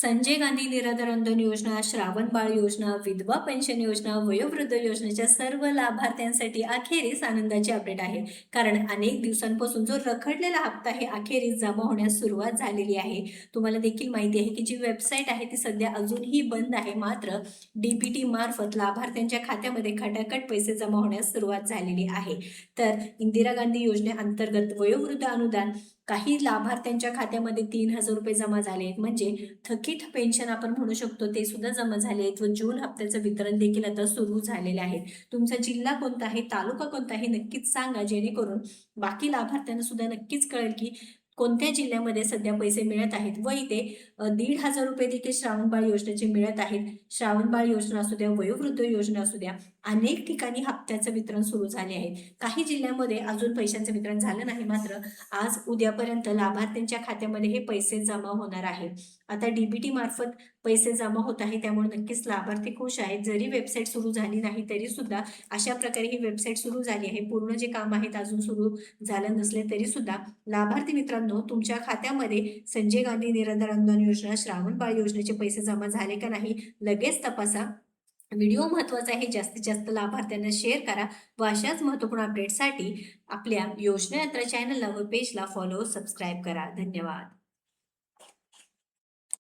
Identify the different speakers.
Speaker 1: संजय गांधी निराधार अनुदान योजना, श्रावण बाळ योजना, विधवा पेन्शन योजना, वयोवृद्ध योजनेच्या सर्व लाभार्थ्यांसाठी अखेरीस आनंदाची अपडेट आहे. कारण अनेक दिवसांपासून जो रखडलेला हप्ता आहे अखेरीस जमा होण्यास सुरुवात झालेली आहे. तुम्हाला देखील माहिती आहे की जी वेबसाईट आहे ती सध्या अजूनही बंद आहे. मात्र डीबीटी मार्फत लाभार्थ्यांच्या खात्यामध्ये खटाखट पैसे जमा होण्यास सुरुवात झालेली आहे. तर इंदिरा गांधी योजनेअंतर्गत वयोवृद्ध अनुदान काही लाभार्थ्यांच्या खात्यामध्ये 3,000 रुपये जमा झाले आहेत. म्हणजे थकीत पेन्शन आपण म्हणू शकतो ते सुद्धा जमा झाले आहेत व जून हप्त्याचं वितरण देखील आता सुरू झालेले आहे. तुमचा जिल्हा कोणता आहे, तालुका कोणता आहे नक्कीच सांगा, जेणेकरून बाकी लाभार्थ्यांना सुद्धा नक्कीच कळेल की कोणत्या जिल्ह्यामध्ये सध्या पैसे मिळत आहेत. व इथे 1,500 रुपये देखील श्रावणबाळ योजनेचे मिळत आहेत. श्रावणबाळ योजना असू द्या, वयोवृद्ध योजना असू द्या, अनेक ठिकाणी हप्त्याचं वितरण सुरू झाले आहे. काही जिल्ह्यामध्ये अजून पैशांचं वितरण झालं नाही. मात्र आज उद्यापर्यंत लाभार्थ्यांच्या खात्यामध्ये हे पैसे जमा होणार आहेत. आता डीबीटी मार्फत पैसे जमा होत आहे, त्यामुळे नक्कीच लाभार्थी खुश आहेत. जरी वेबसाईट सुरू झाली नाही तरी सुद्धा अशा प्रकारे ही वेबसाईट सुरू झाली आहे. पूर्ण जे काम आहेत अजून सुरू झालं नसले तरी सुद्धा लाभार्थी मित्रांनो, तुमच्या खात्यामध्ये संजय गांधी निराधार अनुदान योजना, श्रावण बाळ योजनेचे पैसे जमा झाले का नाही लगेच तपासा. व्हिडिओ महत्त्वाचा आहे, जास्तीत जास्त लाभार्थ्यांना शेअर करा व अशाच महत्त्वपूर्ण अपडेटसाठी आपल्या योजना यात्रा चॅनलला व पेजला फॉलो सबस्क्राईब करा. धन्यवाद.